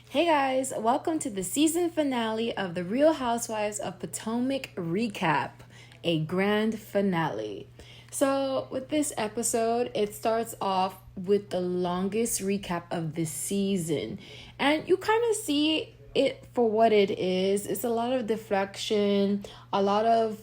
Hey guys, welcome to the season finale of the Real Housewives of Potomac recap, a grand finale. So, with this episode, it starts off with the longest recap of the season, and you kind of see it for what it is. It's a lot of deflection, a lot of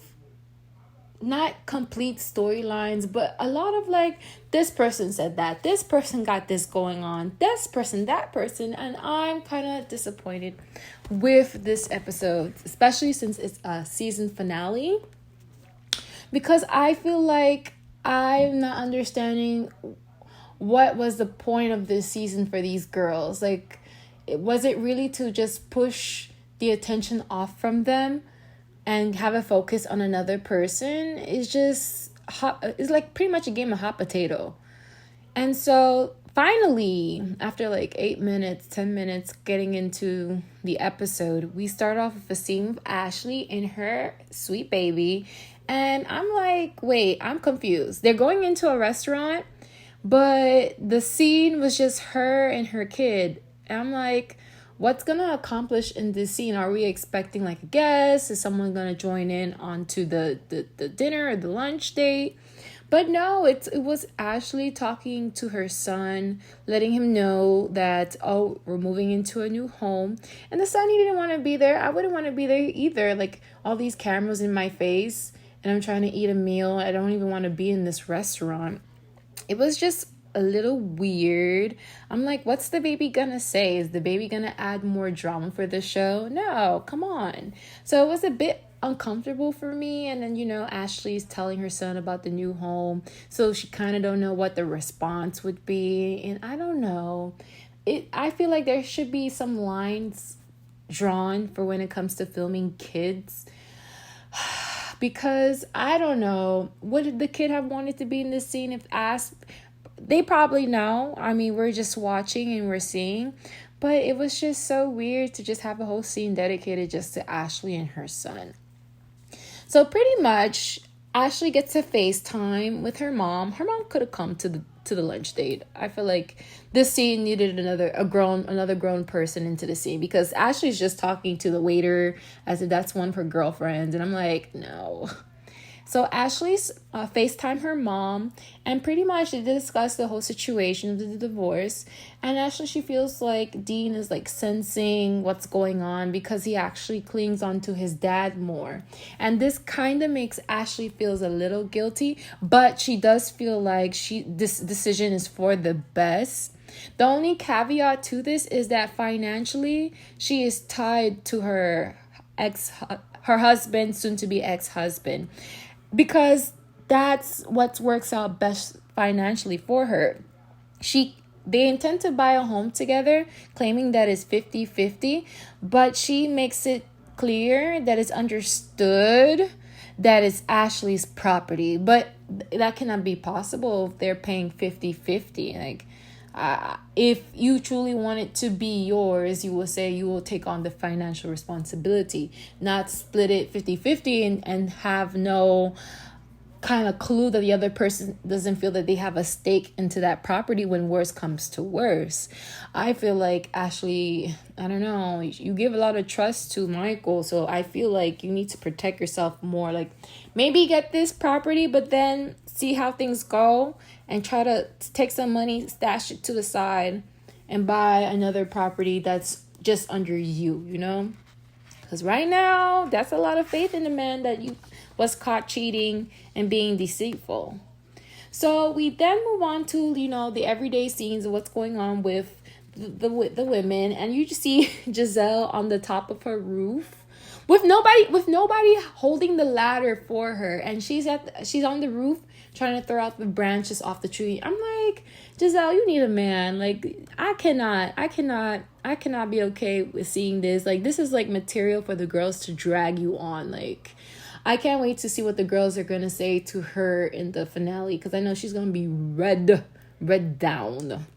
not complete storylines, but a lot of like, this person said that, this person got this going on, this person, that person, and I'm kind of disappointed with this episode, especially since it's a season finale, because I feel like I'm not understanding what was the point of this season for these girls. Like, was it really to just push the attention off from them and have a focus on another person? Is just hot. It's like pretty much a game of hot potato. And so finally, after like 8 minutes, 10 minutes getting into the episode, we start off with a scene with Ashley and her sweet baby. And I'm like, wait, I'm confused. They're going into a restaurant, but the scene was just her and her kid. And I'm like, what's gonna accomplish in this scene? Are we expecting like a guest? Is someone gonna join in onto the dinner or the lunch date? But no, it was Ashley talking to her son, letting him know that, oh, we're moving into a new home. And the son, he didn't want to be there. I wouldn't want to be there either. Like, all these cameras in my face and I'm trying to eat a meal. I don't even want to be in this restaurant. It was just a little weird. I'm like, what's the baby gonna say? Is the baby gonna add more drama for the show? No, come on. So it was a bit uncomfortable for me. And then, Ashley's telling her son about the new home, so she kind of don't know what the response would be. And I don't know. I feel like there should be some lines drawn for when it comes to filming kids, because I don't know, what did the kid have wanted to be in this scene? If asked, they probably know. I mean, we're just watching and we're seeing, but it was just so weird to just have a whole scene dedicated just to Ashley and her son. So pretty much Ashley gets a FaceTime with her mom. Her mom could have come to the lunch date. I feel like this scene needed another grown person into the scene, because Ashley's just talking to the waiter as if that's one of her girlfriends, and I'm like, no. So Ashley's FaceTime her mom, and pretty much they discuss the whole situation of the divorce. And Ashley, she feels like Dean is like sensing what's going on because he actually clings on to his dad more. And this kind of makes Ashley feels a little guilty, but she does feel like this decision is for the best. The only caveat to this is that financially she is tied to her husband, soon to be ex-husband, because that's what works out best financially for her. They intend to buy a home together, claiming that it's 50-50, but she makes it clear that it's understood that it's Ashley's property. But that cannot be possible if they're paying 50-50. Like, if you truly want it to be yours, you will say you will take on the financial responsibility, not split it 50-50 and have no kind of clue that the other person doesn't feel that they have a stake into that property when worse comes to worse. I feel like Ashley, I don't know, you give a lot of trust to Michael, so I feel like you need to protect yourself more. Like, maybe get this property, but then see how things go and try to take some money, stash it to the side, and buy another property that's just under you. Because right now, that's a lot of faith in the man that you was caught cheating and being deceitful. So we then move on to, the everyday scenes of what's going on with the women. And you just see Giselle on the top of her roof with nobody holding the ladder for her. And she's on the roof trying to throw out the branches off the tree. I'm like, Giselle, you need a man. Like, I cannot be okay with seeing this. Like, this is like material for the girls to drag you on. Like, I can't wait to see what the girls are going to say to her in the finale, because I know she's going to be red down.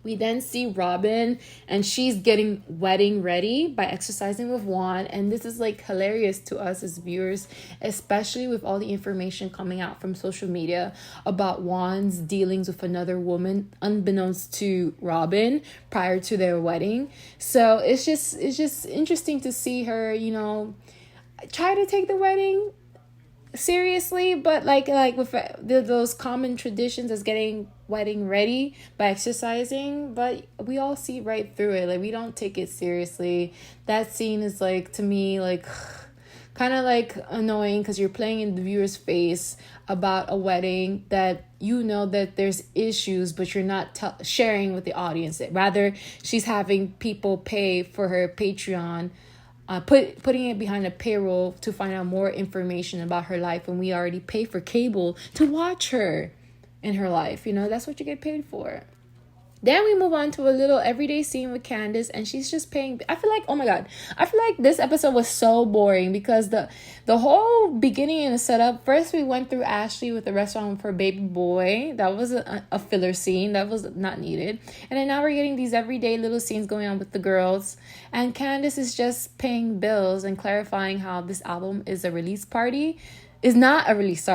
We then see Robin, and she's getting wedding ready by exercising with Juan. And this is like hilarious to us as viewers, especially with all the information coming out from social media about Juan's dealings with another woman, unbeknownst to Robin, prior to their wedding. So it's just interesting to see her, try to take the wedding seriously, but like with those common traditions as getting wedding ready by exercising, but we all see right through it. Like, we don't take it seriously. That scene is like, to me, like kind of like annoying, because you're playing in the viewer's face about a wedding that that there's issues, but you're not sharing with the audience. Rather, she's having people pay for her Patreon, putting it behind a payroll to find out more information about her life, and we already pay for cable to watch her in her life. That's what you get paid for. Then we move on to a little everyday scene with Candace, and she's just paying. I feel like, oh my god, I feel like this episode was so boring, because the whole beginning and the setup. First, we went through Ashley with the restaurant with her baby boy. That was a filler scene that was not needed. And then now we're getting these everyday little scenes going on with the girls, and Candace is just paying bills and clarifying how this album is a release party. It's not a release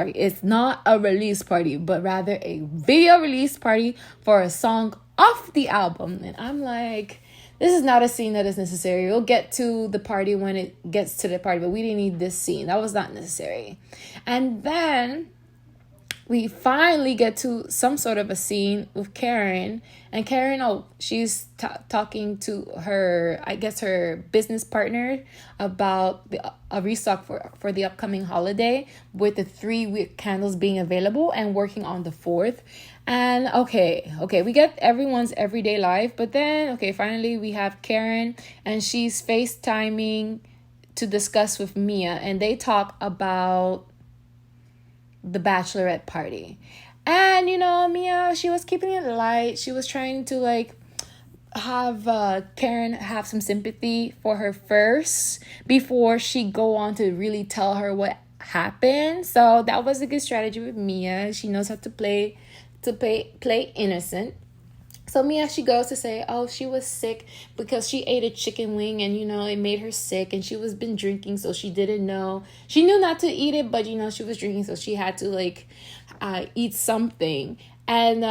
party, but rather a video release party for a song off the album. And I'm like, this is not a scene that is necessary. We'll get to the party when it gets to the party, but we didn't need this scene. That was not necessary. And then we finally get to some sort of a scene with Karen. And Karen, she's talking to her, I guess, her business partner about a restock for the upcoming holiday, with the 3-week candles being available and working on the 4th. And okay, we get everyone's everyday life. But then, finally we have Karen, and she's FaceTiming to discuss with Mia. And they talk about the bachelorette party. And Mia, she was keeping it light. She was trying to have Karen have some sympathy for her first, before she go on to really tell her what happened. So that was a good strategy with Mia. She knows how to play innocent. So Mia, she goes to say, she was sick because she ate a chicken wing, and it made her sick, and she was been drinking, so she didn't know. She knew not to eat it, but she was drinking, so she had to eat something. And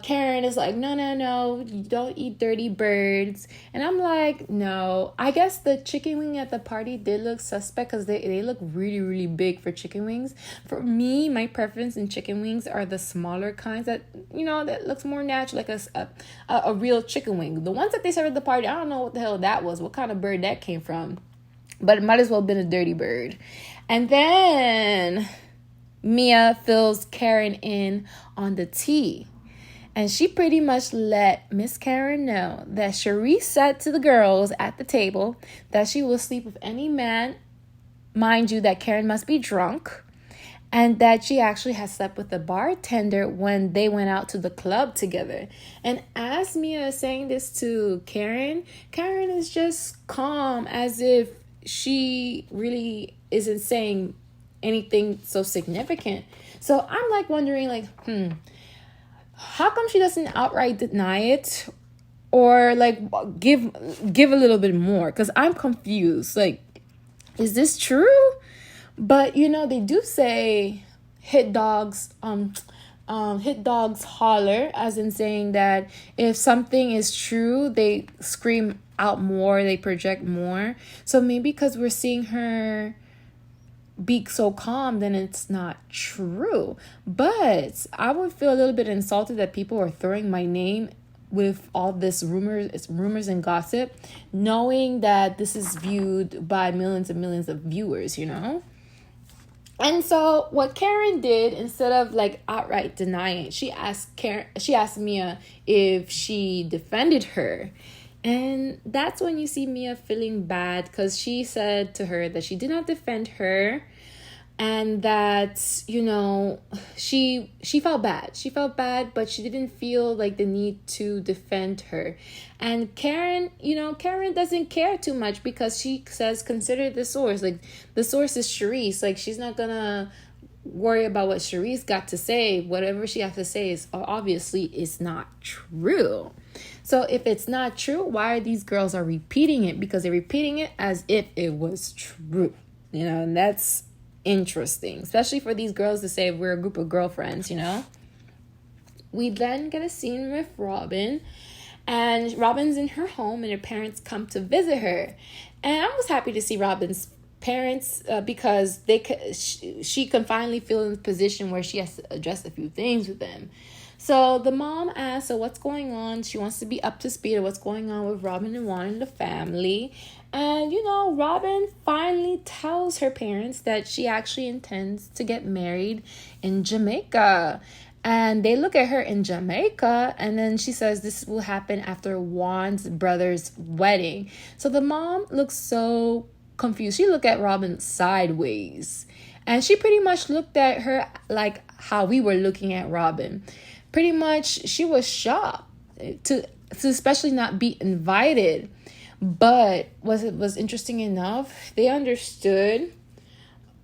Karen is like, no, you don't eat dirty birds. And I'm like, no. I guess the chicken wing at the party did look suspect, because they look really, really big for chicken wings. For me, my preference in chicken wings are the smaller kinds that, that looks more natural, like a real chicken wing. The ones that they served at the party, I don't know what the hell that was, what kind of bird that came from. But it might as well have been a dirty bird. And then Mia fills Karen in on the tea. And she pretty much let Miss Karen know that Cherie said to the girls at the table that she will sleep with any man. Mind you, that Karen must be drunk. And that she actually has slept with the bartender when they went out to the club together. And as Mia is saying this to Karen is just calm, as if she really isn't saying anything so significant. So I'm wondering, how come she doesn't outright deny it, or give a little bit more? Because I'm confused. Is this true? But they do say hit dogs holler, as in saying that if something is true, they scream out more, they project more. So maybe because we're seeing her be so calm, then it's not true. But I would feel a little bit insulted that people are throwing my name with all this rumors and gossip, knowing that this is viewed by millions and millions of viewers, And so what Karen did, instead of outright denying it, she asked Mia if she defended her. And that's when you see Mia feeling bad, because she said to her that she did not defend her, and that, she felt bad. She felt bad, but she didn't feel the need to defend her. And Karen, Karen doesn't care too much, because she says, consider the source. The source is Charisse. She's not gonna worry about what Charisse got to say. Whatever she has to say is obviously is not true. So if it's not true, why are these girls are repeating it? Because they're repeating it as if it was true. And that's interesting, especially for these girls to say we're a group of girlfriends. We then get a scene with Robin, and Robin's in her home, and her parents come to visit her. And I was happy to see Robin's parents because she can finally feel in a position where she has to address a few things with them. So the mom asks, so what's going on? She wants to be up to speed of what's going on with Robin and Juan and the family. And, Robin finally tells her parents that she actually intends to get married in Jamaica. And they look at her in Jamaica, and then she says this will happen after Juan's brother's wedding. So the mom looks so confused. She looked at Robin sideways, and she pretty much looked at her like how we were looking at Robin. Pretty much, she was shocked to especially not be invited. But was interesting enough, they understood,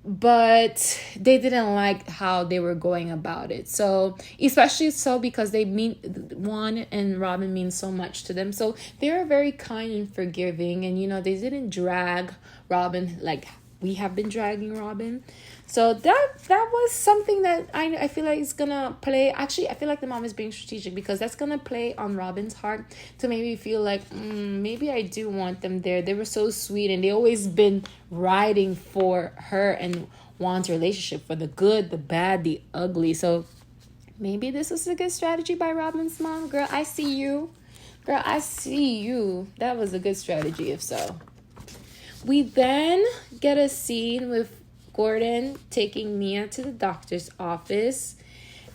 but they didn't like how they were going about it. So especially so because Juan and Robin mean so much to them. So they were very kind and forgiving, and they didn't drag Robin like we have been dragging Robin. So that was something that I feel like is gonna play. Actually, I feel like the mom is being strategic because that's gonna play on Robin's heart to maybe feel like maybe I do want them there. They were so sweet, and they always been riding for her and Juan's relationship, for the good, the bad, the ugly. So maybe this was a good strategy by Robin's mom. Girl, I see you. Girl, I see you. That was a good strategy, if so. We then get a scene with Gordon taking Mia to the doctor's office.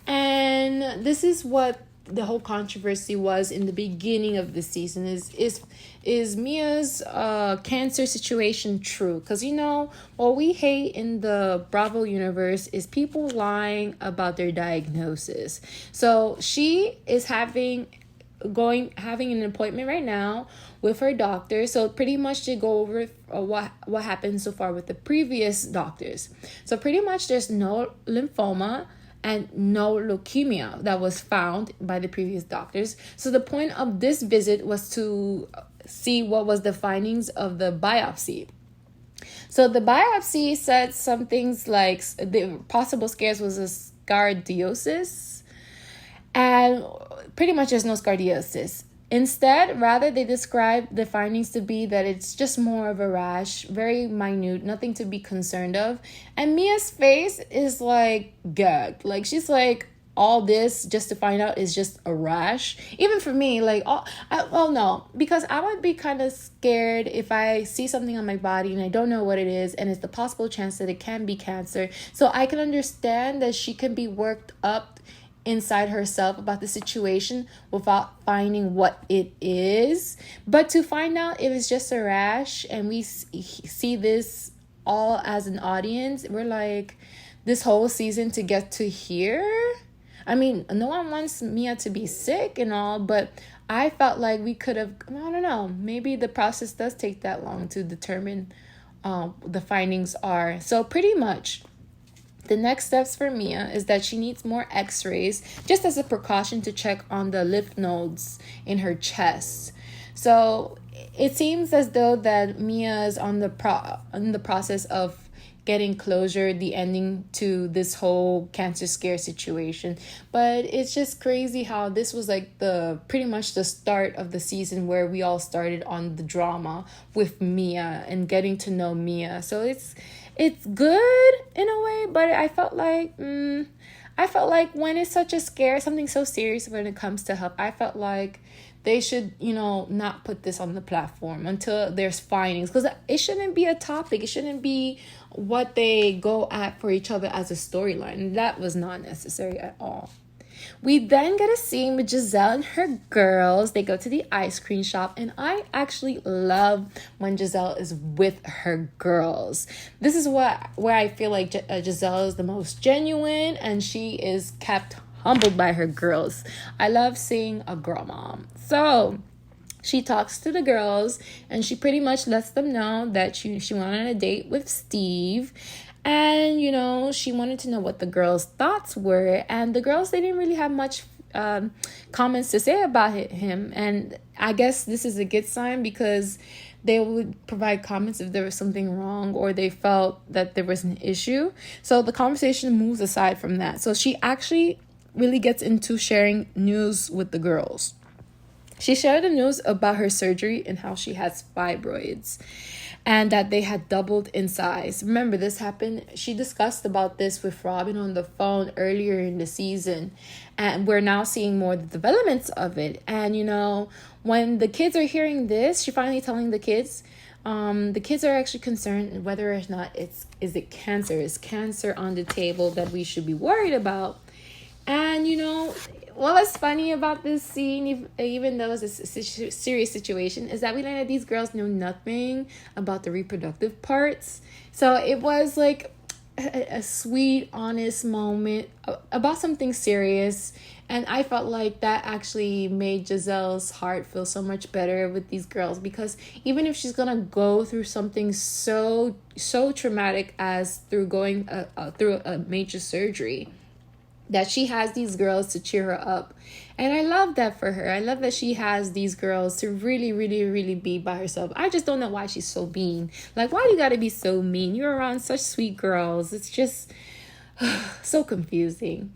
And this is what the whole controversy was in the beginning of the season. Is Mia's cancer situation true? Because, what we hate in the Bravo universe is people lying about their diagnosis. So she is having an appointment right now with her doctor. So pretty much they go over what happened so far with the previous doctors. So pretty much there's no lymphoma and no leukemia that was found by the previous doctors. So the point of this visit was to see what was the findings of the biopsy. So the biopsy said some things like the possible scares was a scardiosis, and pretty much there's no scardiosis. Instead, rather, they describe the findings to be that it's just more of a rash, very minute, nothing to be concerned of. And Mia's face is like gagged. Like, she's like, all this just to find out is just a rash. Even for me, like, no, because I would be kind of scared if I see something on my body and I don't know what it is, and it's the possible chance that it can be cancer. So I can understand that she can be worked up inside herself about the situation without finding what it is. But to find out if it's just a rash, and we see this all as an audience, we're like, this whole season to get to here. I mean, no one wants Mia to be sick and all, but I felt like we could have, I don't know, maybe the process does take that long to determine the findings are. So pretty much the next steps for Mia is that she needs more x-rays just as a precaution to check on the lymph nodes in her chest. So it seems as though that Mia is in the process of getting closure, the ending to this whole cancer scare situation. But it's just crazy how this was like pretty much the start of the season where we all started on the drama with Mia and getting to know Mia. So it's good in a way, but I felt like when it's such a scare, something so serious when it comes to health, I felt like they should, not put this on the platform until there's findings, because it shouldn't be a topic. It shouldn't be what they go at for each other as a storyline. That was not necessary at all. We then get a scene with Giselle and her girls. They go to the ice cream shop, and I actually love when Giselle is with her girls. This is where I feel like Giselle is the most genuine, and she is kept humbled by her girls. I love seeing a girl mom. So she talks to the girls, and she pretty much lets them know that she went on a date with Steve. And, she wanted to know what the girls' thoughts were. And the girls, they didn't really have much comments to say about him. And I guess this is a good sign, because they would provide comments if there was something wrong or they felt that there was an issue. So the conversation moves aside from that. So she actually really gets into sharing news with the girls. She shared the news about her surgery and how she has fibroids and that they had doubled in size. Remember, this happened. She discussed about this with Robin on the phone earlier in the season. And we're now seeing more the developments of it. And, when the kids are hearing this, she finally telling the kids are actually concerned whether or not is it cancer? Is cancer on the table that we should be worried about? And, what was funny about this scene, even though it's a serious situation, is that we learned that these girls know nothing about the reproductive parts. So it was like a sweet, honest moment about something serious. And I felt like that actually made Giselle's heart feel so much better with these girls, because even if she's gonna go through something so traumatic as through going through a major surgery, that she has these girls to cheer her up. And I love that for her. I love that she has these girls to really, really, really be by herself. I just don't know why she's so mean. Like, why do you gotta be so mean? You're around such sweet girls. It's just so confusing.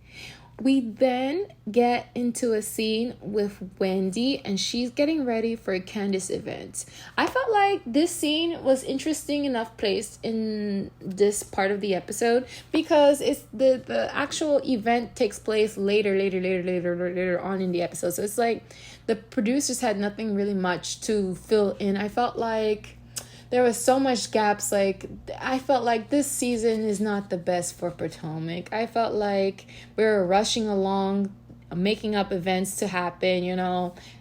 We then get into a scene with Wendy, and she's getting ready for a Candace event. I felt like this scene was interesting enough placed in this part of the episode, because it's the actual event takes place later on in the episode. So it's like the producers had nothing really much to fill in. I felt like there was so much gaps. Like, I felt like this season is not the best for Potomac. I felt like we were rushing along, making up events to happen,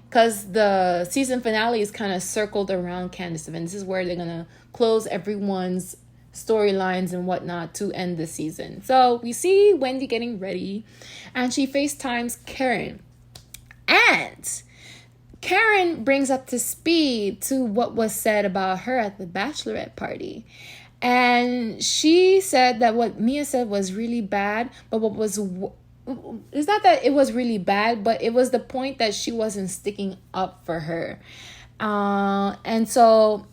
because the season finale is kind of circled around Candace event. This is where they're going to close everyone's storylines and whatnot to end the season. So we see Wendy getting ready, and she FaceTimes Karen. And Karen brings up to speed to what was said about her at the bachelorette party. And she said that what Mia said was really bad, but it's not that it was really bad, but it was the point that she wasn't sticking up for her. And so,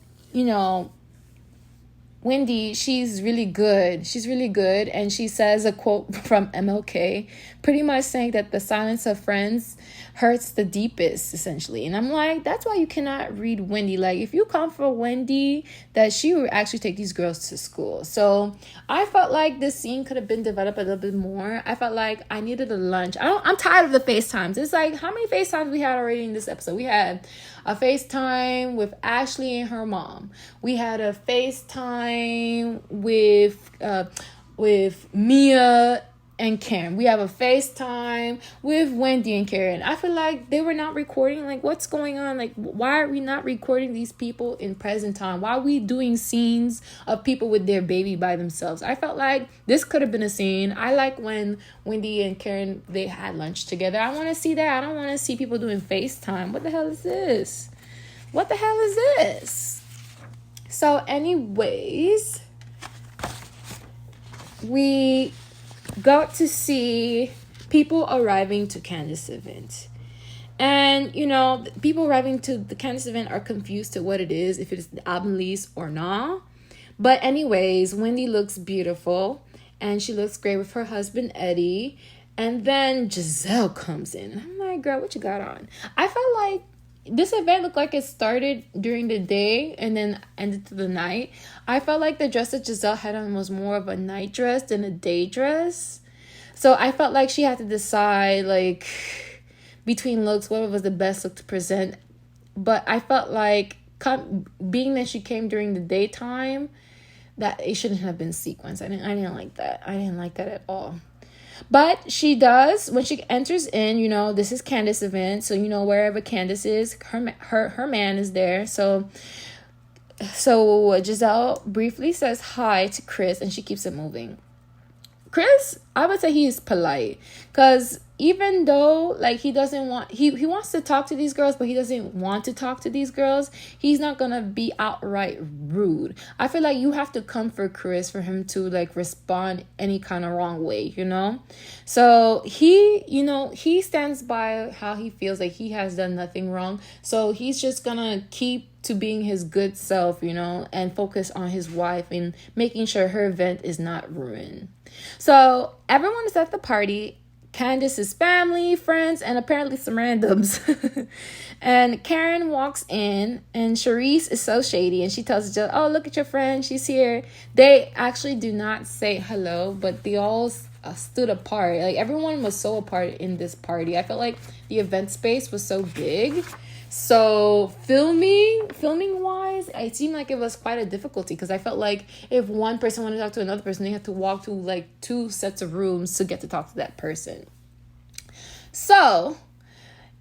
Wendy, she's really good. She's really good. And she says a quote from MLK, pretty much saying that the silence of friends hurts the deepest, essentially. And I'm like, that's why you cannot read Wendy. Like, if you come for Wendy, that she would actually take these girls to school. So I felt like this scene could have been developed a little bit more. I felt like I needed a lunch. I'm tired of the FaceTimes. It's like, how many FaceTimes we had already in this episode? We had a FaceTime with Ashley and her mom. We had a FaceTime with Mia and Karen. We have a FaceTime with Wendy and Karen. I feel like they were not recording. Like, what's going on? Like, why are we not recording these people in present time? Why are we doing scenes of people with their baby by themselves? I felt like this could have been a scene. I like when Wendy and Karen, they had lunch together. I want to see that. I don't want to see people doing FaceTime. What the hell is this? What the hell is this? So anyways, we got to see people arriving to Candace event. And, people arriving to the Candace event are confused to what it is, if it is the album release or not. But anyways, Wendy looks beautiful, and she looks great with her husband, Eddie. And then Giselle comes in. And I'm like, girl, what you got on? I felt like this event looked like it started during the day and then ended to the night. I felt like the dress that Giselle had on was more of a night dress than a day dress. So I felt like she had to decide, like, between looks, what was the best look to present. But I felt like, being that she came during the daytime, that it shouldn't have been sequenced. I didn't like that. I didn't like that at all. But she does, when she enters in, this is Candace event. So, wherever Candace is, her man is there. So Giselle briefly says hi to Chris, and she keeps it moving. Chris, I would say he is polite, because even though like he doesn't want he wants to talk to these girls, but he doesn't want to talk to these girls, he's not gonna be outright rude. I feel like you have to come for Chris for him to like respond any kind of wrong way, you know. So he, you know, he stands by how he feels, like he has done nothing wrong, so he's just gonna keep to being his good self, you know, and focus on his wife and making sure her event is not ruined. So everyone is at the party. Candace's family, friends, and apparently some randoms. And Karen walks in, and Charisse is so shady, and she tells Jill, "Oh, look at your friend, she's here." They actually do not say hello, but they all stood apart. Like everyone was so apart in this party. I felt like the event space was so big. So filming wise, it seemed like it was quite a difficulty, because I felt like if one person wanted to talk to another person, they had to walk through like 2 sets of rooms to get to talk to that person. So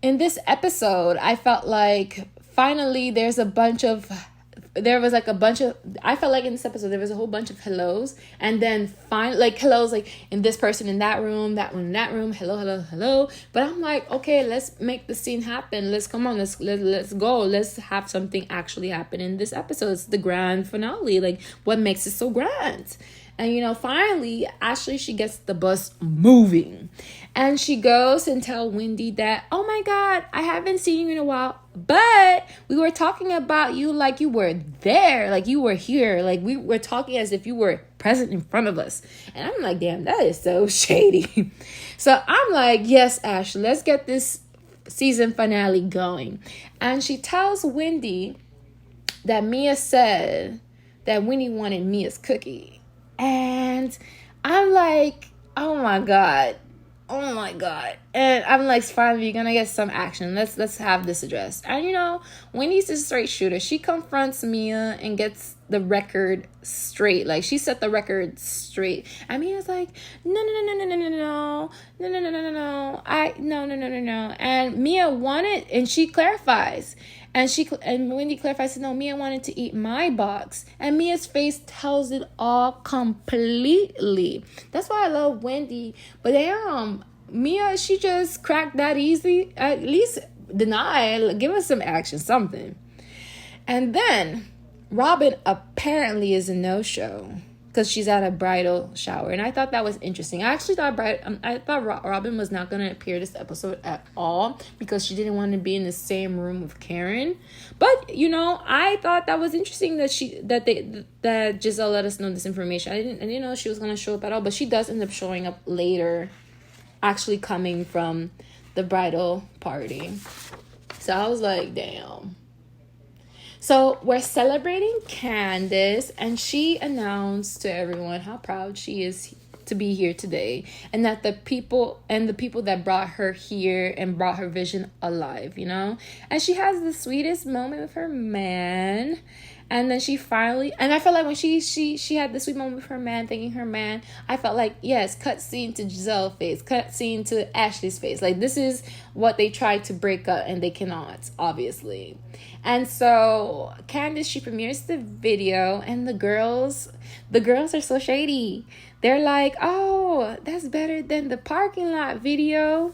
in this episode, I felt like finally I felt like in this episode there was a whole bunch of hellos, and then like hellos like in this person in that room, that one in that room, hello. But I'm like, okay, let's make the scene happen. Let's go. Let's have something actually happen in this episode. It's the grand finale. Like, what makes it so grand? And, you know, finally, Ashley, she gets the bus moving. And she goes and tell Wendy that, "Oh my God, I haven't seen you in a while, but we were talking about you like you were there, like you were here. Like we were talking as if you were present in front of us." And I'm like, damn, that is so shady. So I'm like, yes, Ashley, let's get this season finale going. And she tells Wendy that Mia said that Wendy wanted Mia's cookie. And I'm like, oh my god. And I'm like, fine, we're gonna get some action. Let's have this addressed. And you know, Wendy's a straight shooter. She confronts Mia and gets the record straight. Like, she set the record straight. And Mia's like, no. And Mia wanted, and she clarifies. And Wendy clarifies, no, Mia wanted to eat my box. And Mia's face tells it all completely. That's why I love Wendy. But damn, Mia, she just cracked that easy. At least deny, give us some action, something. And then Robin apparently is a no-show because she's at a bridal shower. And I thought that was interesting. I actually thought Robin was not going to appear this episode at all because she didn't want to be in the same room with Karen. But, you know, I thought that was interesting that Giselle let us know this information. I didn't know she was going to show up at all, but she does end up showing up later, actually coming from the bridal party. So I was like, damn. So we're celebrating Candace, and she announced to everyone how proud she is to be here today, and that the people that brought her here and brought her vision alive, you know. And she has the sweetest moment with her man. And then she finally, and I felt like when she had the sweet moment with her man, thanking her man, I felt like, yes, cut scene to Giselle's face, cut scene to Ashley's face. Like, this is what they tried to break up, and they cannot, obviously. And so Candace, she premieres the video, and the girls are so shady. They're like, oh, that's better than the parking lot video.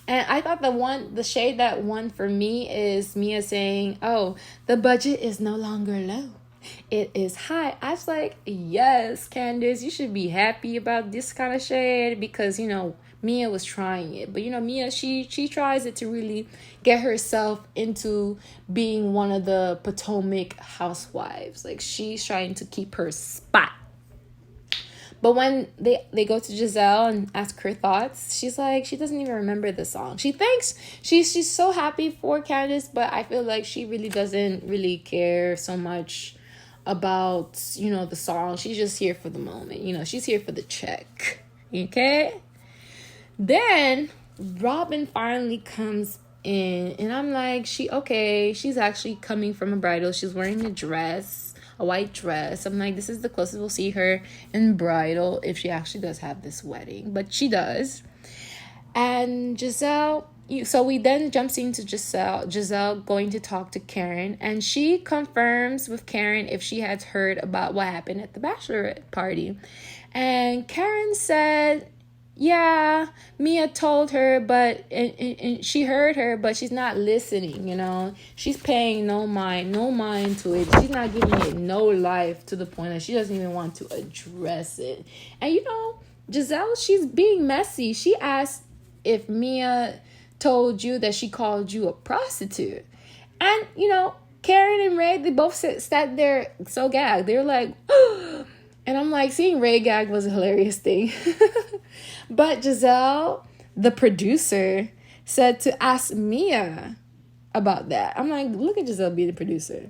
And I thought the shade that won for me is Mia saying, "Oh, the budget is no longer low. It is high." I was like, yes, Candace, you should be happy about this kind of shade, because, you know, Mia was trying it. But, you know, Mia, she tries it to really get herself into being one of the Potomac housewives. Like, she's trying to keep her spot. But when they go to Giselle and ask her thoughts, she's like, she doesn't even remember the song. She thinks she's so happy for Candace, but I feel like she really doesn't really care so much about, you know, the song. She's just here for the moment. You know, she's here for the check. Okay? Then Robin finally comes in, and I'm like, she's actually coming from a bridal. She's wearing a white dress. I'm like, this is the closest we'll see her in bridal if she actually does have this wedding. But she does. And Giselle, so we then jump into Giselle going to talk to Karen. And she confirms with Karen if she has heard about what happened at the bachelorette party. And Karen said yeah, Mia told her, but and she heard her, but she's not listening, you know. She's paying no mind to it. She's not giving it no life, to the point that she doesn't even want to address it. And you know, Giselle, she's being messy. She asked if Mia told you that she called you a prostitute. And you know, Karen and Ray, they both sat there so gagged. They were like, and I'm like, seeing Ray gag was a hilarious thing. But Giselle, the producer, said to ask Mia about that. I'm like, look at Giselle being the producer.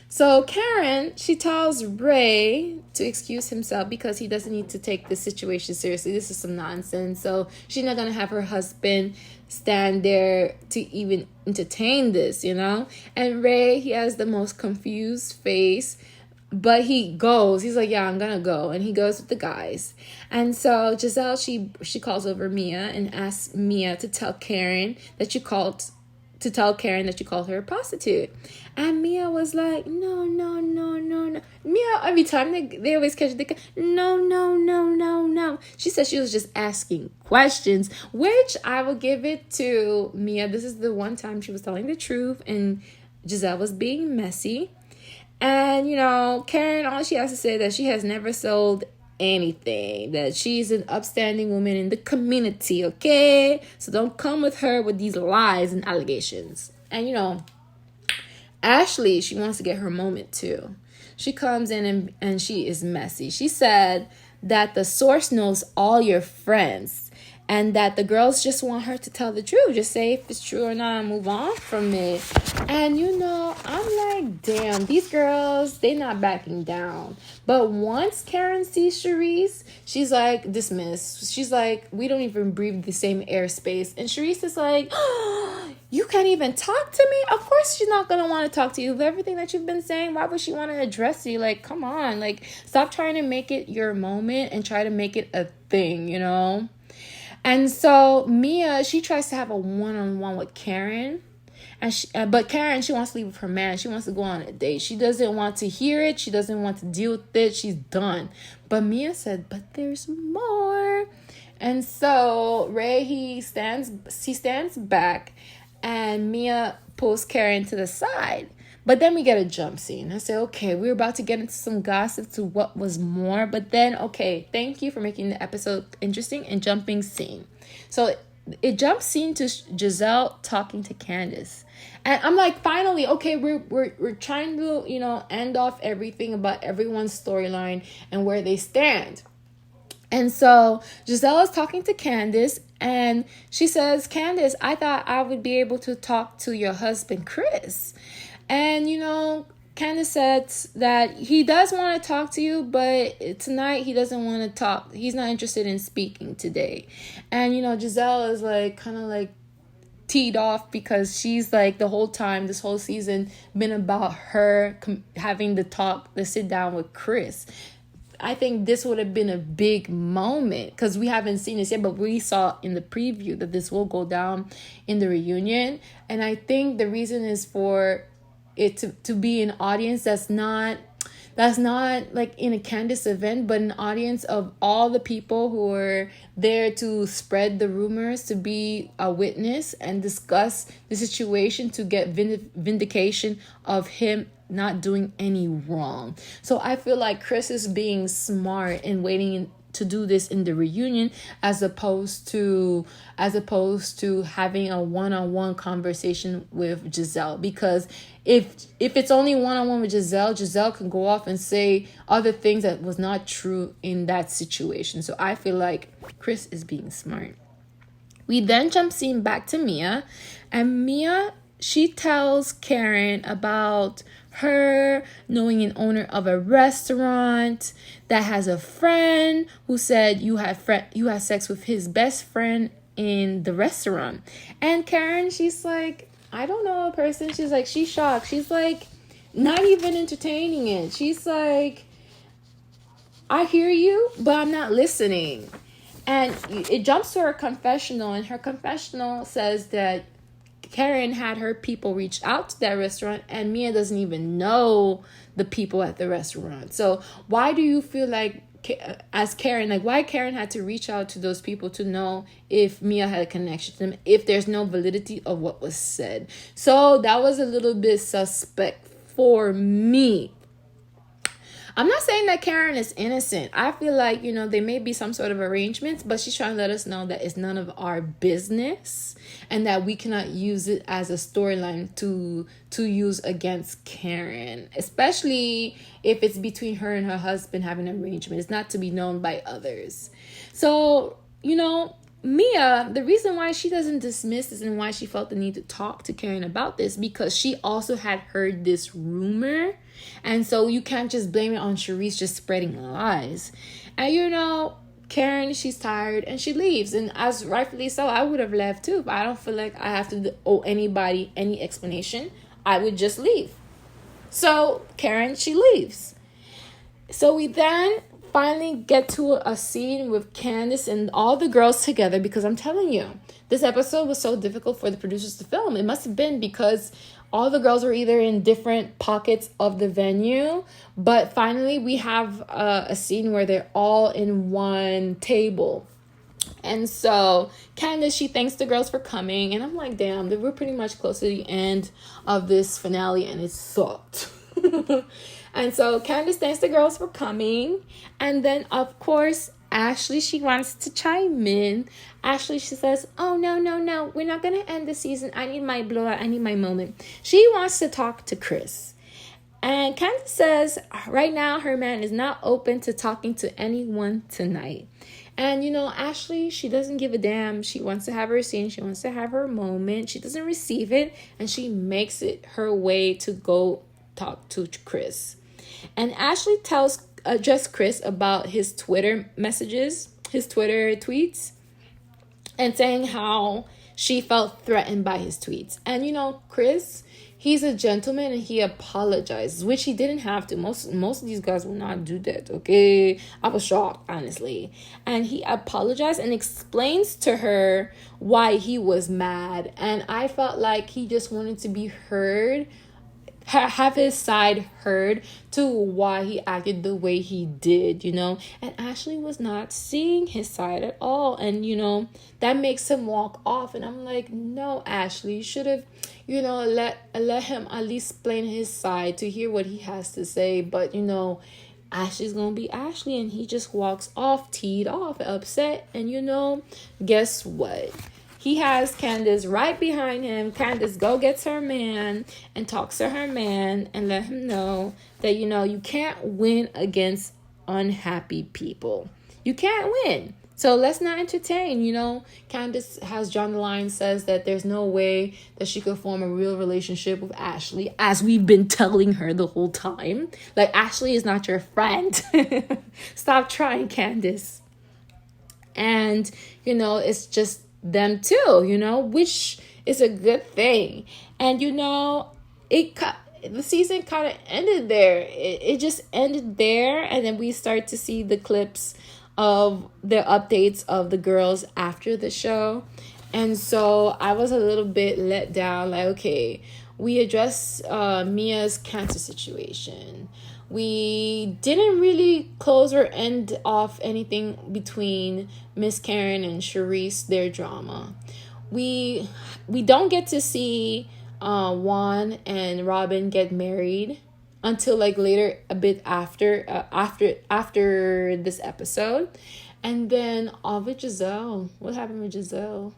So Karen, she tells Ray to excuse himself because he doesn't need to take this situation seriously. This is some nonsense. So she's not going to have her husband stand there to even entertain this, you know? And Ray, he has the most confused face. But he goes. He's like, yeah, I'm going to go. And he goes with the guys. And so Giselle, she calls over Mia and asks Mia to tell Karen that you called her a prostitute. And Mia was like, no. Mia, every time they always catch it, no. She said she was just asking questions, which I will give it to Mia. This is the one time she was telling the truth and Giselle was being messy. And, you know, Karen, all she has to say that she has never sold anything, that she's an upstanding woman in the community, okay? So don't come with her with these lies and allegations. And, you know, Ashley, she wants to get her moment too. She comes in and she is messy. She said that the source knows all your friends and that the girls just want her to tell the truth. Just say if it's true or not and move on from it. And, you know, I'm like, damn, these girls, they not backing down. But once Karen sees Charisse, she's like, dismissed. She's like, we don't even breathe the same airspace. And Charisse is like, oh, you can't even talk to me? Of course she's not going to want to talk to you. Everything that you've been saying, why would she want to address you? Like, come on. Like, stop trying to make it your moment and try to make it a thing, you know? And so Mia, she tries to have a one-on-one with Karen. But Karen, she wants to leave with her man. She wants to go on a date. She doesn't want to hear it. She doesn't want to deal with it. She's done. But Mia said, but there's more. And so Ray, he stands back and Mia pulls Karen to the side. But then we get a jump scene. I say, okay, we're about to get into some gossip to what was more. But then, okay, thank you for making the episode interesting and jumping scene. So it jumps scene to Giselle talking to Candace. And I'm like, finally, okay, we're trying to, you know, end off everything about everyone's storyline and where they stand. And so Giselle is talking to Candace and she says, Candace, I thought I would be able to talk to your husband, Chris. And, you know, Candace said that he does want to talk to you, but tonight he doesn't want to talk. He's not interested in speaking today. And, you know, Giselle is like kind of like teed off because she's like the whole time, this whole season, been about her having the sit down with Chris. I think this would have been a big moment because we haven't seen this yet, but we saw in the preview that this will go down in the reunion. And I think the reason is for it to be an audience that's not like in a Candace event, but an audience of all the people who are there to spread the rumors, to be a witness and discuss the situation, to get vindication of him not doing any wrong. So I feel like Chris is being smart and waiting to do this in the reunion as opposed to having a one-on-one conversation with Giselle, because if it's only one-on-one with Giselle can go off and say other things that was not true in that situation. So I feel like Chris is being smart. We then jump scene back to Mia, and Mia, she tells Karen about her knowing an owner of a restaurant that has a friend who said you had sex with his best friend in the restaurant. And Karen, she's like, I don't know a person. She's like, she's shocked. She's like, not even entertaining it. She's like, I hear you, but I'm not listening. And it jumps to her confessional, and her confessional says that Karen had her people reach out to that restaurant and Mia doesn't even know the people at the restaurant. So why do you feel like as Karen, like why Karen had to reach out to those people to know if Mia had a connection to them, if there's no validity of what was said. So that was a little bit suspect for me. I'm not saying that Karen is innocent. I feel like, there may be some sort of arrangements, but she's trying to let us know that it's none of our business and that we cannot use it as a storyline to use against Karen, especially if it's between her and her husband having an arrangement. It's not to be known by others. So, Mia, the reason why she doesn't dismiss this and why she felt the need to talk to Karen about this, because she also had heard this rumor. And so you can't just blame it on Charisse just spreading lies. And Karen, she's tired and she leaves. And as rightfully so, I would have left too. If I don't feel like I have to owe anybody any explanation, I would just leave. So Karen, she leaves. So we then finally get to a scene with Candace and all the girls together, because I'm telling you, this episode was so difficult for the producers to film. It must have been because all the girls were either in different pockets of the venue, but finally we have a scene where they're all in one table. And so Candace, she thanks the girls for coming, and I'm like, damn, we're pretty much close to the end of this finale and it sucked. And so Candace thanks the girls for coming. And then, of course, Ashley, she wants to chime in. Ashley, she says, oh, no. We're not going to end the season. I need my blowout. I need my moment. She wants to talk to Chris. And Candace says right now her man is not open to talking to anyone tonight. And, Ashley, she doesn't give a damn. She wants to have her scene. She wants to have her moment. She doesn't receive it. And she makes it her way to go talk to Chris. And Ashley tells just Chris about his Twitter messages, his Twitter tweets, and saying how she felt threatened by his tweets. And Chris, he's a gentleman and he apologizes, which he didn't have to. Most of these guys will not do that, okay? I was shocked, honestly. And he apologized and explains to her why he was mad. And I felt like he just wanted to be heard, have his side heard to why he acted the way he did, and Ashley was not seeing his side at all. And that makes him walk off. And I'm like, no, Ashley, you should have let him at least explain his side to hear what he has to say. But Ashley's gonna be Ashley, and he just walks off, teed off, upset. And guess what? He has Candace right behind him. Candace go gets her man and talks to her man and let him know that, you can't win against unhappy people. You can't win. So let's not entertain, Candace has drawn the line, says that there's no way that she could form a real relationship with Ashley, as we've been telling her the whole time. Like, Ashley is not your friend. Stop trying, Candace. And, it's just them too, which is a good thing. And the season kind of ended there. It just ended there, and then we start to see the clips of the updates of the girls after the show. And so I was a little bit let down, like, okay, we addressed Mia's cancer situation. We didn't really close or end off anything between Miss Karen and Charisse, their drama. We don't get to see Juan and Robin get married until like later, a bit after this episode. And then with Giselle, what happened with Giselle?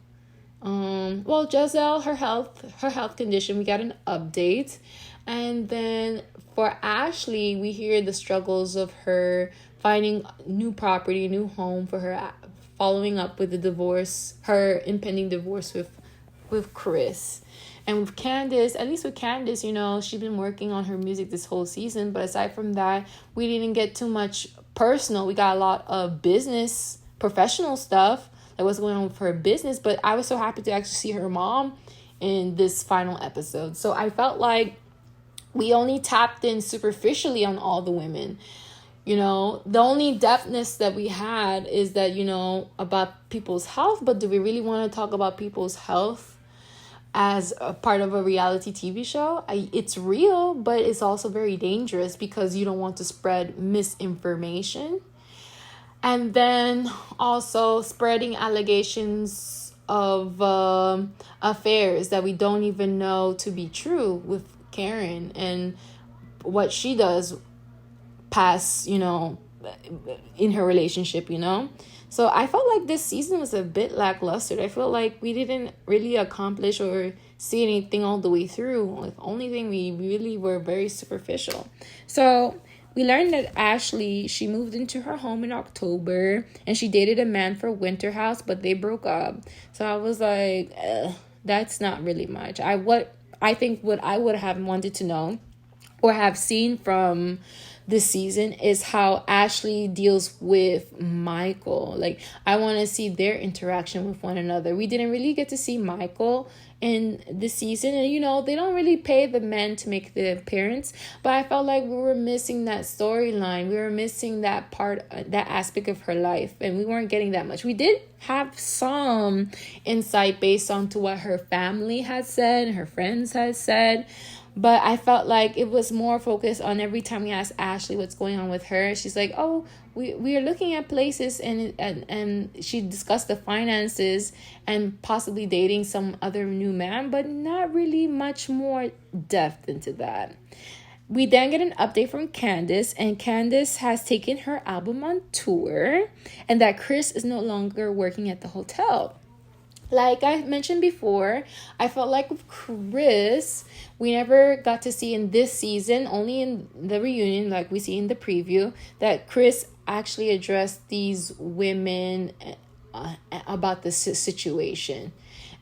Giselle, her health condition, we got an update. And then for Ashley, we hear the struggles of her finding new property, new home for her, following up with the divorce, her impending divorce with Chris. And with Candace, at least with Candace, she's been working on her music this whole season. But aside from that, we didn't get too much personal. We got a lot of business, professional stuff, like what's going on with her business. But I was so happy to actually see her mom in this final episode. So I felt like we only tapped in superficially on all the women. The only depthness that we had is that, about people's health. But do we really want to talk about people's health as a part of a reality TV show? It's real, but it's also very dangerous because you don't want to spread misinformation. And then also spreading allegations of affairs that we don't even know to be true with Karen and what she does past, in her relationship, So I felt like this season was a bit lackluster. I felt like we didn't really accomplish or see anything all the way through. Like, only thing we really were very superficial. So we learned that Ashley, she moved into her home in October and she dated a man for Winter House, but they broke up. So I was like, that's not really much. I think what I would have wanted to know or have seen from this season is how Ashley deals with Michael. Like, I want to see their interaction with one another. We didn't really get to see Michael in this season, and they don't really pay the men to make the appearance, but I felt like we were missing that storyline. We were missing that part, that aspect of her life, and we weren't getting that much. We did have some insight based on to what her family had said and her friends had said, but I felt like it was more focused on every time we asked Ashley what's going on with her. She's like, oh, we are looking at places, and she discussed the finances and possibly dating some other new man, but not really much more depth into that. We then get an update from Candace, and Candace has taken her album on tour, and that Chris is no longer working at the hotel. Like I mentioned before, I felt like with Chris, we never got to see in this season, only in the reunion, like we see in the preview, that Chris actually addressed these women about the situation.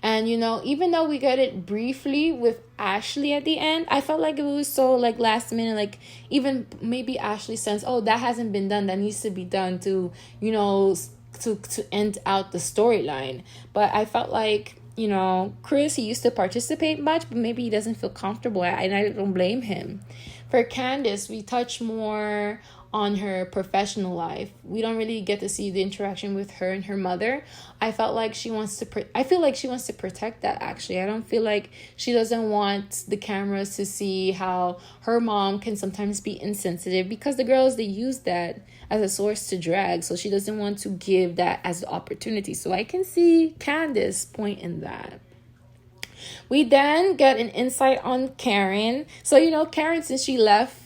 And, even though we got it briefly with Ashley at the end, I felt like it was so, like, last minute, like, even maybe Ashley sense, oh, that hasn't been done, that needs to be done to, to end out the storyline. But I felt like, Chris, he used to participate much, but maybe he doesn't feel comfortable, and I don't blame him. For Candace, we touch more on her professional life. We don't really get to see the interaction with her and her mother. I feel like she wants to protect that, actually. I don't feel like she doesn't want the cameras to see how her mom can sometimes be insensitive, because the girls, they use that as a source to drag, so she doesn't want to give that as an opportunity. So I can see Candace's point in that. We then get an insight on Karen. So, Karen, since she left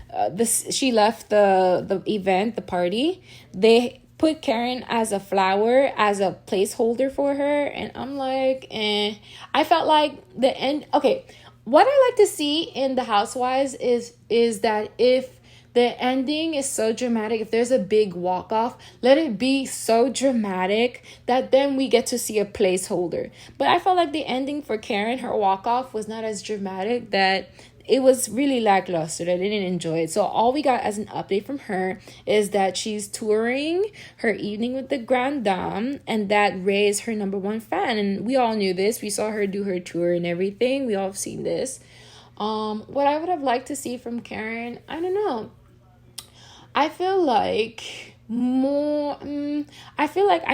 the event, the party, they put Karen as a flower, as a placeholder for her, and I'm like, I felt like the end. Okay, what I like to see in the Housewives is that if the ending is so dramatic, if there's a big walk off, let it be so dramatic that then we get to see a placeholder. But I felt like the ending for Karen, her walk off, was not as dramatic, that it was really lackluster. I didn't enjoy it. So all we got as an update from her is that she's touring her evening with the Grande, and that Ray is her number one fan. And we all knew this. We saw her do her tour and everything. We all have seen this. What I would have liked to see from Karen, I don't know. I feel like I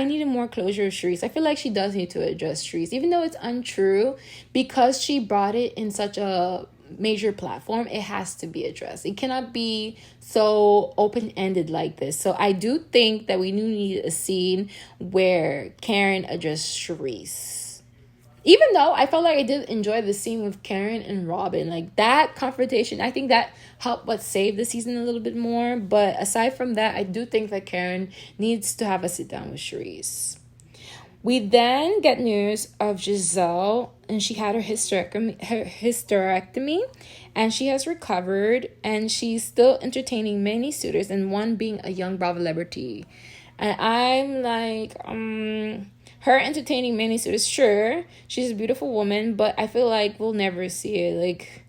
needed more closure of Sharice. I feel like she does need to address Sharice, even though it's untrue, because she brought it in such a major platform. It has to be addressed. It cannot be so open-ended like this. So I do think that we do need a scene where Karen addressed Sharice. Even though I felt like I did enjoy the scene with Karen and Robin, like that confrontation, I think that helped save the season a little bit more. But aside from that, I do think that Karen needs to have a sit down with Sharice. We then get news of Giselle, and she had her hysterectomy, and she has recovered, and she's still entertaining many suitors, and one being a young Bravo celebrity. And I'm like, her entertaining many suitors, sure, she's a beautiful woman, but I feel like we'll never see it. Like,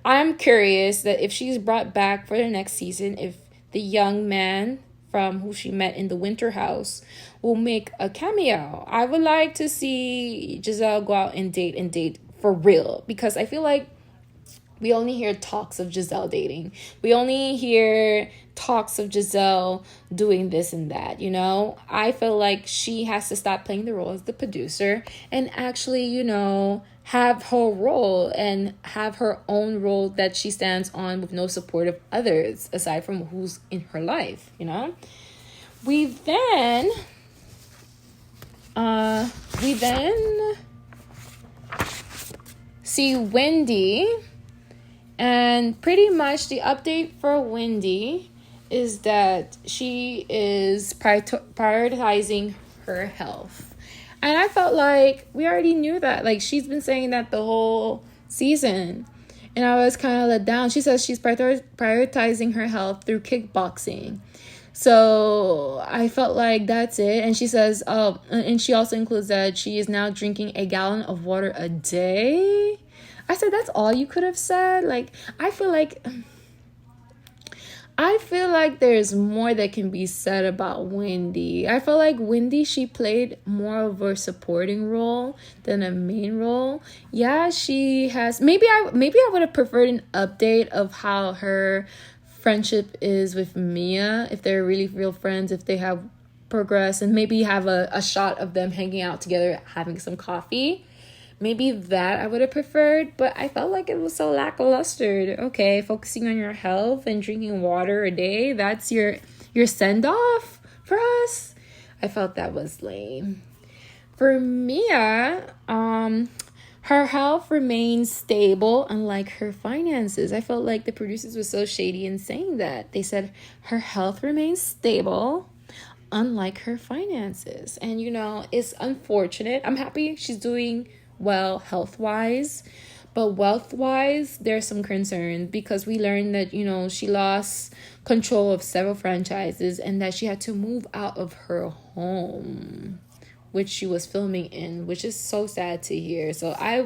I'm curious that if she's brought back for the next season, if the young man from who she met in the Winter House will make a cameo. I would like to see Giselle go out and date for real, because I feel like we only hear talks of Giselle dating. We only hear talks of Giselle doing this and that, I feel like she has to stop playing the role as the producer and actually, have her role and have her own role that she stands on with no support of others aside from who's in her life, We then we then see Wendy, and pretty much the update for Wendy is that she is prioritizing her health. And I felt like we already knew that. Like, she's been saying that the whole season. And I was kind of let down. She says she's prioritizing her health through kickboxing. So I felt like that's it. And she says, and she also includes that she is now drinking a gallon of water a day. I said, that's all you could have said? Like, I feel like there's more that can be said about Wendy. I feel like Wendy, she played more of a supporting role than a main role. Yeah, she has. Maybe I would have preferred an update of how her friendship is with Mia, if they're really real friends, if they have progressed, and maybe have a shot of them hanging out together, having some coffee. Maybe that I would have preferred, but I felt like it was so lackluster. Okay, focusing on your health and drinking water a day, that's your send-off for us? I felt that was lame. For Mia, her health remains stable, unlike her finances. I felt like the producers were so shady in saying that. They said her health remains stable, unlike her finances. And, it's unfortunate. I'm happy she's doing well health-wise, but wealth-wise, there's some concern because we learned that, she lost control of several franchises and that she had to move out of her home, which she was filming in, which is so sad to hear. So I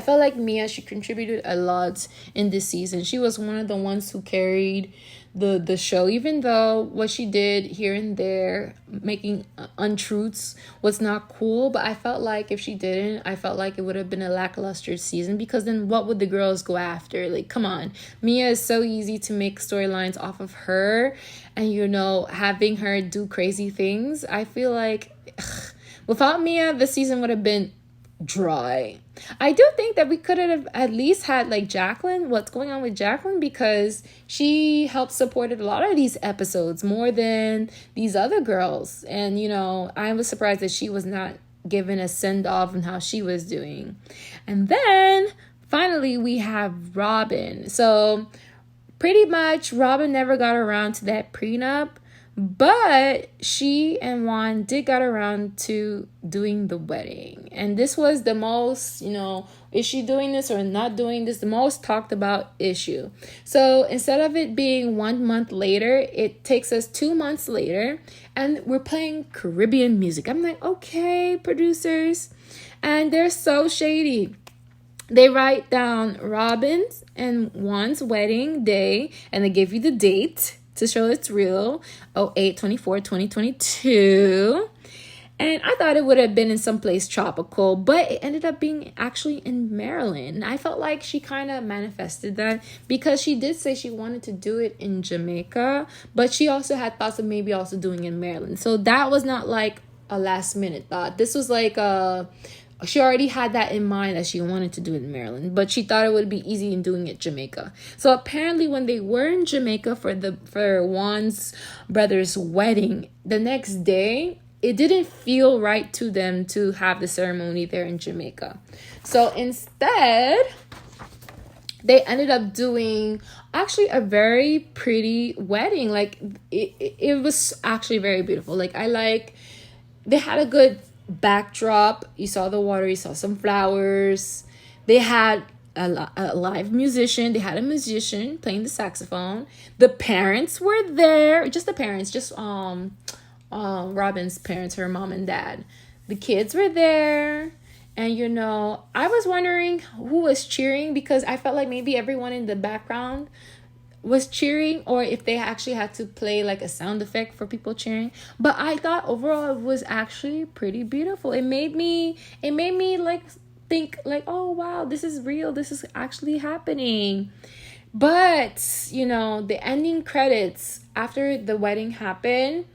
felt like Mia, she contributed a lot in this season. She was one of the ones who carried the show, even though what she did here and there, making untruths, was not cool. But I felt like if she didn't, I felt like it would have been a lackluster season, because then what would the girls go after? Like, come on. Mia is so easy to make storylines off of her, and, having her do crazy things. I feel like without Mia, the season would have been dry. I do think that we could have at least had like Jacqueline, what's going on with Jacqueline, because she helped supported a lot of these episodes more than these other girls. And I was surprised that she was not given a send-off on how she was doing. And then finally we have Robin. So pretty much Robin never got around to that prenup, but she and Juan did get around to doing the wedding. And this was the most, is she doing this or not doing this? The most talked about issue. So instead of it being 1 month later, it takes us 2 months later, and we're playing Caribbean music. I'm like, okay, producers. And they're so shady. They write down Robin's and Juan's wedding day, and they give you the date to show it's real, 08/24/2022. And I thought it would have been in some place tropical, but it ended up being actually in Maryland. I felt like she kind of manifested that, because she did say she wanted to do it in Jamaica, but she also had thoughts of maybe also doing it in Maryland. So that was not like a last minute thought. This was like she already had that in mind that she wanted to do it in Maryland, but she thought it would be easy in doing it Jamaica. So apparently when they were in Jamaica for Juan's brother's wedding, the next day, it didn't feel right to them to have the ceremony there in Jamaica. So instead, they ended up doing actually a very pretty wedding. Like it was actually very beautiful. Like they had a good backdrop. You saw the water, you saw some flowers. They had a live musician. They had a musician playing the saxophone. The parents were there. Just the parents, just Robin's parents, her mom and dad. The kids were there. And I was wondering who was cheering, because I felt like maybe everyone in the background was cheering, or if they actually had to play like a sound effect for people cheering. But I thought overall it was actually pretty beautiful. It made me like think like, oh wow, this is real, this is actually happening. But the ending credits after the wedding happened,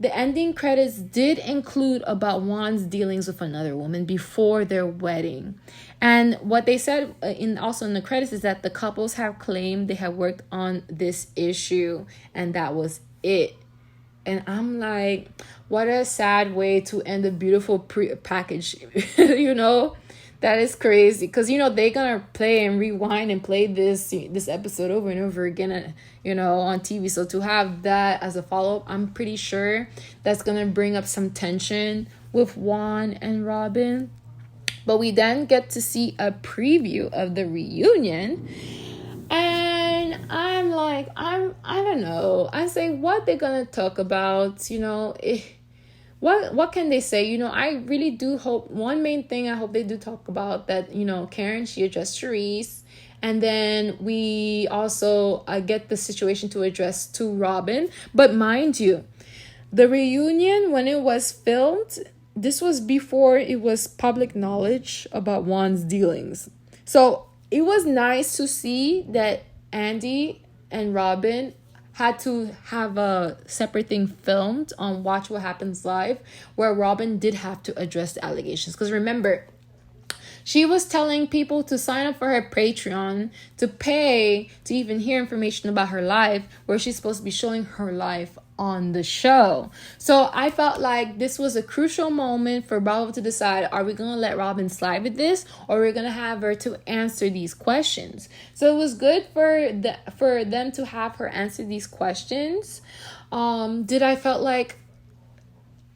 the ending credits did include about Juan's dealings with another woman before their wedding. And what they said also in the credits is that the couples have claimed they have worked on this issue, and that was it. And I'm like, what a sad way to end a beautiful package, you know? That is crazy because they're gonna play and rewind and play this episode over and over again, on TV. So to have that as a follow-up, I'm pretty sure that's gonna bring up some tension with Juan and Robin. But we then get to see a preview of the reunion, and I'm like, I don't know. I say, what they're gonna talk about, what can they say? I really do hope, one main thing I hope they do talk about, that Karen, she addressed Charisse, and then we also get the situation to address to Robin. But mind you, the reunion, when it was filmed, this was before it was public knowledge about Juan's dealings. So it was nice to see that Andy and Robin had to have a separate thing filmed on Watch What Happens Live, where Robin did have to address the allegations. Because remember, she was telling people to sign up for her Patreon, to pay to even hear information about her life, where she's supposed to be showing her life on the show. So I felt like this was a crucial moment for Bravo to decide, are we going to let Robin slide with this, or are we going to have her to answer these questions? So it was good for them to have her answer these questions. Did I felt like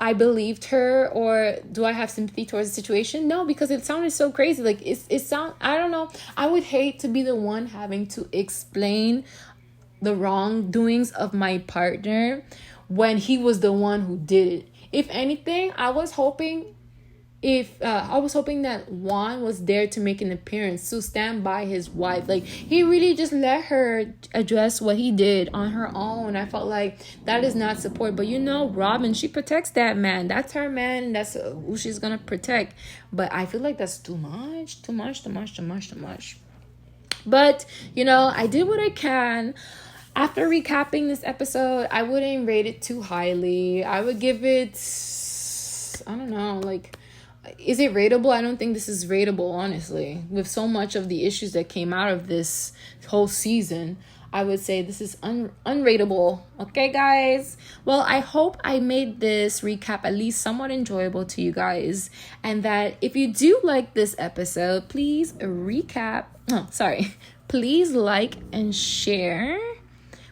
I believed her, or do I have sympathy towards the situation? No, because it sounded so crazy. Like I don't know. I would hate to be the one having to explain the wrongdoings of my partner when he was the one who did it. If anything, I was hoping that Juan was there to make an appearance, to stand by his wife. Like, he really just let her address what he did on her own. I felt like that is not support. But Robin, she protects that man. That's her man. That's who she's gonna protect. But I feel like that's too much. But I did what I can. After recapping this episode, I wouldn't rate it too highly. I would give it, I don't know, like, is it rateable? I don't think this is rateable, honestly. With so much of the issues that came out of this whole season, I would say this is unrateable. Okay, guys? Well, I hope I made this recap at least somewhat enjoyable to you guys. And that if you do like this episode, please please like and share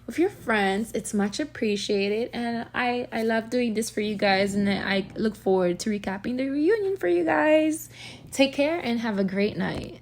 with your friends. It's much appreciated, and I love doing this for you guys, and I look forward to recapping the reunion for you guys. Take care and have a great night.